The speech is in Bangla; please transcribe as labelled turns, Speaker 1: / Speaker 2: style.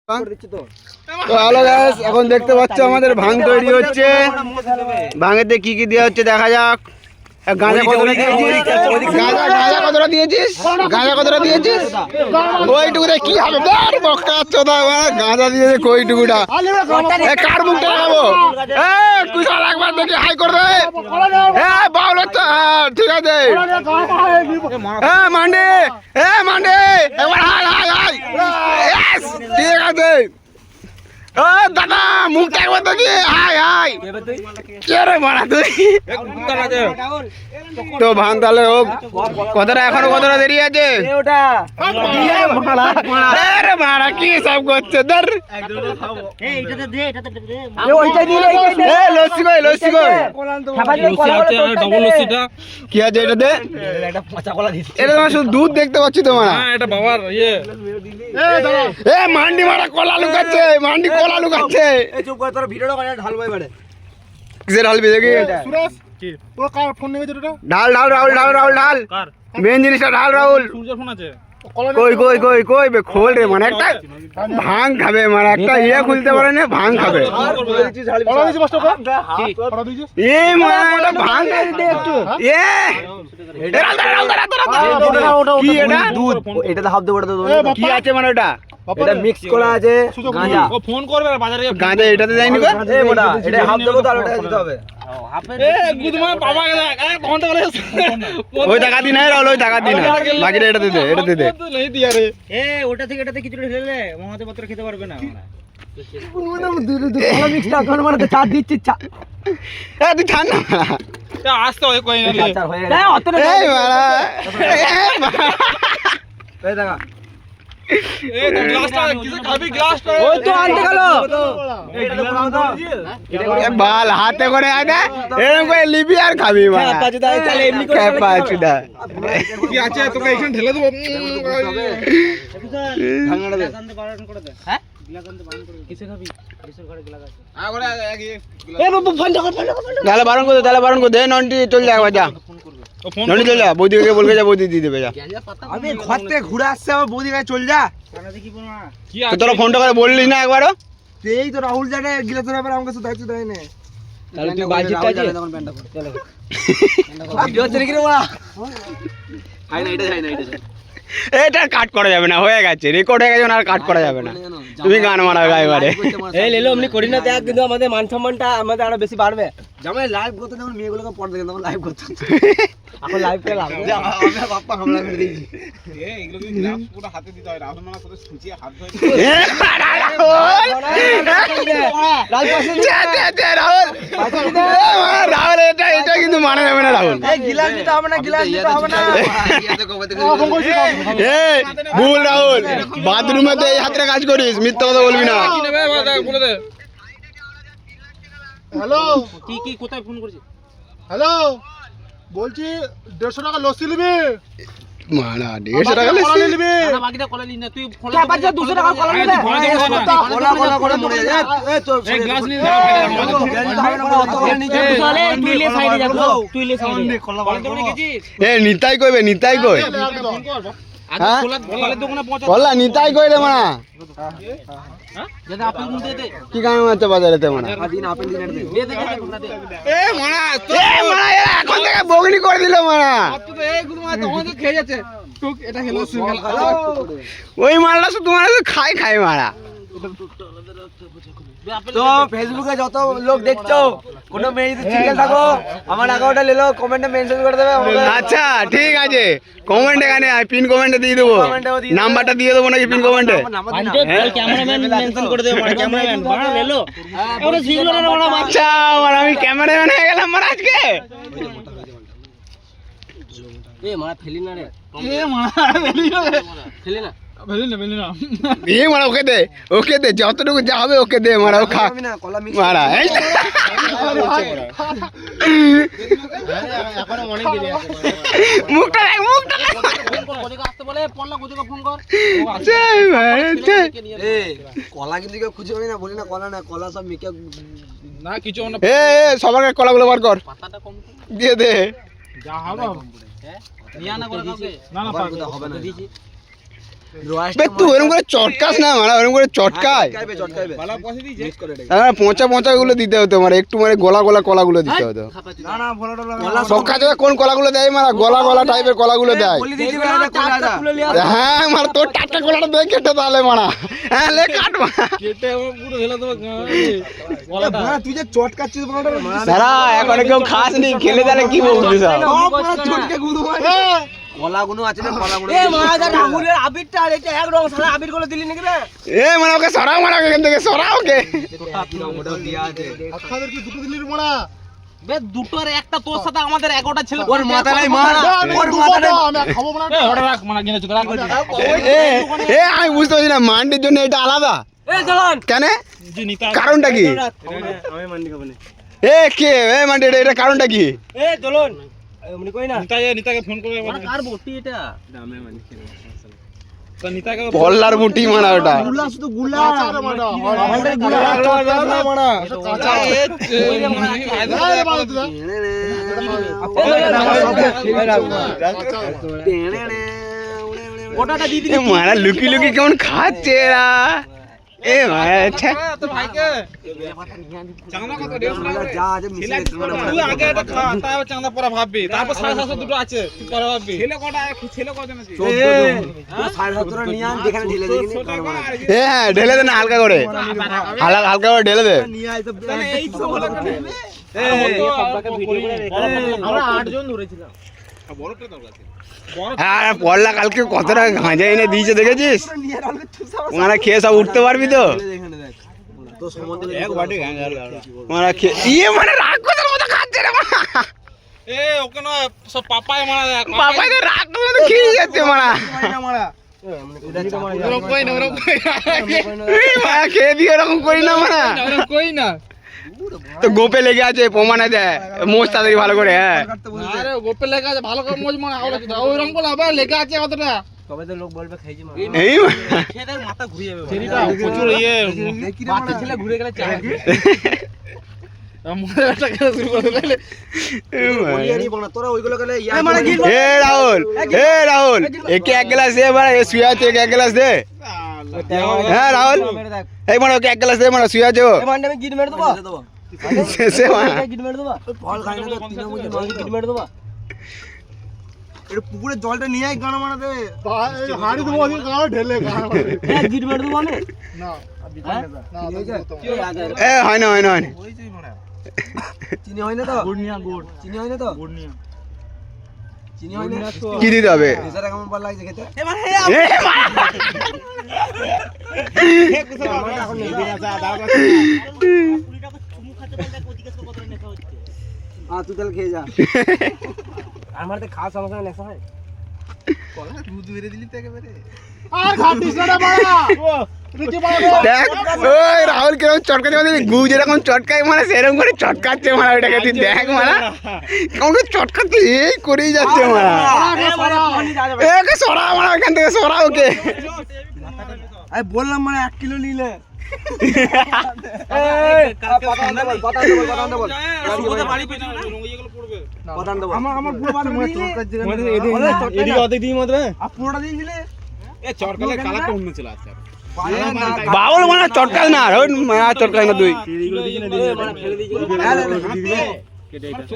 Speaker 1: তো হ্যালো গাইস, এখন দেখতে পাচ্ছ আমাদের ভাঙ তৈরি হচ্ছে। ভাঙেতে কি কি দেওয়া হচ্ছে দেখা যাক। গাঁজা কতটা দিয়েছিস? গাঁজা কতটা দিয়েছিস? গাঁজা কতটা দিয়েছিস? কইটুকুটা কি হবে? বক্কা চোদা গাঁজা দিয়েছে কইটুকুটা। কার মুখটা লাগাবো? কুশাল একবার দেখি হাই করে দে। বাউল হচ্ছে, ঠিক আছে। মান্ডি মান্ডি একবার হাই হাই হাই। ঠিক আছে। ও দাদা মুখটা একবার দেখি হাই হাই। কে রে মারা তুই? তো ভান তাহলে হোক। কতটা এখনো কতটা দেরি আছে? মারা কি সব করছে? ধর লস্যি কই লস্যি কই কি আছে এটাতে? এটা তোমার শুধু দুধ দেখতে পাচ্ছি তোমার। এটা বাবার ইয়ে। এ মান্ডি মারা কলা লুকাচ্ছে, মান্ডি কলা লুকাচ্ছে। এই চুপ কর, তোর ভিডিওটা করে ঢালবই পারে। কিসে ঢালবি দেখি? সুরেশ কি পুরো কার ফোন নেবে তোটা? ঢাল ঢাল রাহুল ঢাল রাহুল ঢাল। কার মেন জিনিসটা ঢাল রাহুল। সূর্যের ফোন আছে। কই কই কই কই বে খোল রে, মানে একটা ভাঙ খাবে, মানে একটা ইয়ে খুলতে পারে না, ভাঙ খাবে। এ মানে একটা ভাঙ খাই দে একটু। এ কি এটা? দুধ। এটাতে হাফ দেব। এটা কি আছে মানে? ওটা এটা মিক্স করা আছে গাঁজা। ও ফোন করবে বাজারে। গাঁজা এটাতে যায়নি গো। এ মোটা এটা হাফ দেব, তাহলে ওটা দিতে হবে। এ গুদমা বাবা গেলা এ ঘন্টা করে। ওই টাকা দি না রাহুল, ওই টাকা দি না, বাকিটা এটা দে দে, এটা দে দে। नहीं दिया रे। এ ওটা থেকে এটাতে কিছু ঢেলে মহাতে পত্র খেতে পারবে না। কোন দুধ কলা মিক্সটা কোন মানে চা দিচ্ছি চা। এ তুই ঠান না। এ আসতে হয় কই না লে। এ অত না। এই মারা এই দেখা। এ তো গ্লাসটা কিসে খাবি? গ্লাসটা ওই তো আনতে গেল। এইটা তো কোন দাও। এ বাল হাতে করে আয় না, এরকম করে লিবি আর খাবি মারা। পাঁচুদা চলে এমনি করে পাঁচুদা। কি আছে তোকে এইখানে ঢেলে দেব। ভাঙাড়া দে। গ্লাস বারণ করে দে। হ্যাঁ গ্লাস আনতে বারণ করে দে। কিসে খাবি? কিসের ঘরে গ্লাস আছে? আ করে এ বাবু ফোন কর। তাহলে বারণ করে দে, তাহলে বারণ করে দে। নন্টি চল যা বাজা। নন্টি চল যা, বৌদিকে বলকে যা, বৌদি দিয়ে দেবে যা। আমি ঘর থেকে ঘুরে আসছে, আমার বৌদি কাছে চল যা। কানাতে কি বলবা? কি আছে তোরা ফোনটা করে বললি না একবারও? এই তো রাহুল জানে গ্লাসের ব্যাপারে আমাকে শুধু দায়িত্ব দেয় না। তাহলে তুই বাজিটা আছে তখন প্যান্টটা পর। চলো ভিডিও চলে গিয়ে বলা হাই না, এটা যাই না, এটা যাই। এটা কাট করা যাবে না, হয়ে গেছে, রেকর্ড হয়ে গেছে, আর কাট করা যাবে না। তুমি গান মারাও এবারে। এই লেলো এমনি করি না দেখ, কিন্তু আমাদের মান সম্মানটা আমাদের আরো বেশি বাড়বে। জামাই লাইভ করতে যখন মেয়েগুলোকে পড়তে গেলাম, লাইভ করতে এখন লাইভ করে লাভ হবে। আমি বাপ্পা হামলা করে দিয়েছি। এ এগুলো কি গ্লাস পুরো হাতে দিতে হয়, রাহুল মানা করে সুচিয়ে হাত ধরে। লাইভ পাশে দে রাহুল। রাহুল এটা কিন্তু মানা যাবে না রাহুল। এই গ্লাস দিতে হবে না, গ্লাস দিতে হবে না। এই ভুল রাহুল, বাথরুমে তো এই হাতে কাজ করিস, মিথ্যা কথা বলবি না। কি নেবে বলে দে। হ্যালো কি কি কোথায় ফোন করেছিস? হ্যালো বলছি 150 টাকা লস্যি নিবি? মারা 150 টাকা লস্যি নিবি? না বাকিটা কলা নিন না, তুই কলা বাজা 200 টাকা কলা নিবি? কলা করে মরে যা। এই তো এই গ্লাস নিয়ে যা। তুই লে সাইডে যা, তুই লে সাইডে। কলা দোকানে গেছিস? এ নিতাই কইবে, নিতাই কই। হ্যাঁ কলার দোকানে পৌঁছা। কলা নিতাই কই রে মারা। হ্যাঁ যেটা আপেল কিনতে দে। কি কাম আছে বাজারেতে মারা? দিন আপেল দিন দে। দে দে। এ মারা এখন থেকে বগনি করে দিল মারা। তো এই গুলো মারা তখন তো খেয়ে যাচ্ছে। টুক এটা খেলো সিঙ্গেল। ওই মালটা শুধু তোমার খাই মারা। তো ফেসবুকে যত লোক দেখছো, কোনো মেয়ে যদি সিঙ্গেল থাকো আমার অ্যাকাউন্টে লেলো, কমেন্টে মেনশন করে দেবে। আচ্ছা ঠিক আছে, কমেন্ট এখানে পিন কমেন্টে দিয়ে দেবো, নাম্বারটা দিয়ে দেবো নাকি পিন কমেন্টে? ক্যামেরাম্যান মেনশন করে দেবো, মানে ক্যামেরাম্যান বাড়া লেলো। ওরে সিঙ্গেল না বড় বাচ্চা, আর আমি ক্যামেরাম্যান হয়ে গেলাম মারা আজকে। এ মারা ফেলি না রে। এ মারা ফেলি না রে। ফেলি না। এই মারা ওকে দে যতটুকু যা হবে ওকে দে মারা। ও খা মারা। এই মুখটা দেখ, মুখটা আসতে বলে পড়লা গোজোকে ফোন কর। কলা কিন্তু কেউ খুঁজে পাবি না, বলি না কলা না, কলা সব মিকে না কিছু না। এ সবার কলাগুলো বার কর, পাতাটা কম দিয়ে দে যা হবে। হ্যাঁ নিয়া না করে কাউকে না না হবে না দিছি। বে তুই ওরকম করে চটকাস না মানে ওরকম করে চটকায় পচা পচা গুলো দিতে হতো মানে একটু মানে গলা গলা কলাগুলো দিতে হতো সব কাজে কোন কলাগুলো দেয় মানে গলা গলা টাইপের কলাগুলো দেয় হ্যাঁ মানে তোর টাটকা কলাটা দেয় কেটে তাহলে মারা হ্যাঁ লে কাট
Speaker 2: তুই যে চটকাচ্ছিস
Speaker 1: দাঁড়া এখন কেউ খাস নি খেলে তাহলে কি বলছিস
Speaker 2: কলাগুলো আছে না কলাগুলো এ মারা রাহুলের আবিরটা আর এটা এক রং সারা আবির গুলো দিলি নাকি রে
Speaker 1: এ মানে ওকে সরাও মারা এখান থেকে সরাও ওকে
Speaker 2: ওটা দিয়া আছে
Speaker 3: আপনাদের কি দুটো দিলির মোড়া
Speaker 2: বে দুটোর একটা তোর সাথে আমাদের 11টা ছেলে ওর মাথা নাই মার
Speaker 3: ওর মাথা নাই আমি খাবো না
Speaker 2: ওটা রাখ মানে কিনে চুদরা
Speaker 1: এ আমি বুঝতে পারছি না মান্ডির জন্য এটা আলাদা
Speaker 2: এ চলন
Speaker 1: কেন কারণটা কি
Speaker 2: আমি মান্ডি খাবো না
Speaker 1: এ কে এ মান্ডি এটা কারণটা কি
Speaker 2: এ চলন আমি কই না
Speaker 3: নিতাকে ফোন করে
Speaker 2: কার বটি এটা
Speaker 3: আমি মানি খেলো তো নিতাকে
Speaker 1: পল্লার মুটি মারা ওটা
Speaker 2: গুলা শুধু গুলা
Speaker 3: কাঁচা মারা
Speaker 2: আমাদের গুলা
Speaker 3: মারা কাঁচা
Speaker 2: ওটাটা দিদি
Speaker 1: এ মারা লুকি লুকি কেমন খাচ্ছে এরা এ মারা আচ্ছা
Speaker 3: তো ভাইকে চাঁদা কত দেশ
Speaker 2: যা আছে মিশে
Speaker 3: তুই আগে এটা খা তারপর চাঁদা পরে ভাববি তারপর 750 দুটো আছে তুই পরে ভাববি ছেলে কটা আছে
Speaker 2: 14.5 নিয়ে আন যেখানে ঢেলে দিবি
Speaker 1: এ হ্যাঁ ঢেলে দে না হালকা করে হালকা করে ঢেলে দে
Speaker 2: নিয়ে আই তো
Speaker 3: এই তো বলে
Speaker 2: আমরা 8 জন ধরেছিলাম
Speaker 3: বড়টা দরকার আছে
Speaker 1: হ্যাঁ পল্লা কালকে কতটা গাঁজা এনে দিয়েছে দেখেছিস ওখানে খেয়ে সব উঠতে পারবি তো
Speaker 2: তো সম্বন্ধে
Speaker 3: এক বাটি গাঁজা
Speaker 1: ওরা খেয়ে ইয়ে মানে রাগ কথার মতো খাচ্ছে রে মারা
Speaker 3: এ ওকে না সব পাপায় মারা দেখ
Speaker 1: পাপাই তো রাগ কথার মতো খেয়ে যাচ্ছে মারা মারা খেয়ে দিয়ে এরকম করি না মারা
Speaker 3: কই না
Speaker 1: তো গোপে লেগে আছে প্রমাণে দেয় মোষ তাড়াতাড়ি ভালো করে হ্যাঁ
Speaker 3: আরে গোপে লেখা আছে ভালো করে মোজ মানে আওলা তো ওইরকম বল আবার লেখা আছে কতটা
Speaker 2: কবে তো লোক বলবে খাইছি মা
Speaker 1: এই
Speaker 2: খেদের মাথা ঘুরে যাবে
Speaker 3: সেটা প্রচুর ইয়ে
Speaker 2: বাচ্চা ছেলে ঘুরে গেলে চায়
Speaker 3: মনে একটা খেলা শুরু করে দিলে
Speaker 2: বলিয়ানি বনা তোরা ওইগুলো গেলে
Speaker 1: এ রাহুল একে এক গ্লাস দে মারা এ শুয়ে আছে এক গ্লাস দে হ্যাঁ রাহুল এই মানে ওকে এক গ্লাস দে মানে শুয়ে আছে ও
Speaker 2: মান্ডে আমি গিট মেরে দেবো
Speaker 1: শেষে মারা
Speaker 2: গিট মেরে দেবো ফল খাই না তো তিন মুজি মাগি গিট মেরে দেবো এটা পুকুরের জলটা নিয়ে আই গানা মারা দে
Speaker 3: হাড়ি দেবো ওদিকে গাও ঢেলে গাও
Speaker 2: গিট মেরে দেবো আমি
Speaker 3: না
Speaker 1: এ হয় না
Speaker 2: চিনি হয় না তো গুড় নিয়া গুড় চিনি হয় না তো গুড় নিয়া চিনি হয় না
Speaker 1: কি দিতে হবে
Speaker 2: এছাড়া কেমন ভালো লাগছে খেতে তুই তাহলে খেয়ে যা আমার তো খাওয়া সমস্যা নেশা হয়
Speaker 3: দুধ বেরে দিলি তো একেবারে
Speaker 2: আর খাটিস না বাড়া
Speaker 1: দেখ ওই রাহুল কিরকম চটকাচ্ছে মানে গু যেরকম চটকায় মানে সেরকম করে চটকাচ্ছে মানে ওইটাকে তুই দেখ মানে কেমন করে চটকাচ্ছে এই করেই যাচ্ছে মানে একে সরা মানে ওখান থেকে সরা ওকে
Speaker 2: আমি বললাম মানে 1 কিলো নিলে আমার পুরো পুরোটা দিয়ে দিলে
Speaker 3: চটকালে কালারটা অন্য ছিল আজকে
Speaker 1: বাউল মানে চটকাল না চটকাই না তুই
Speaker 2: ফেলে দিয়েছিল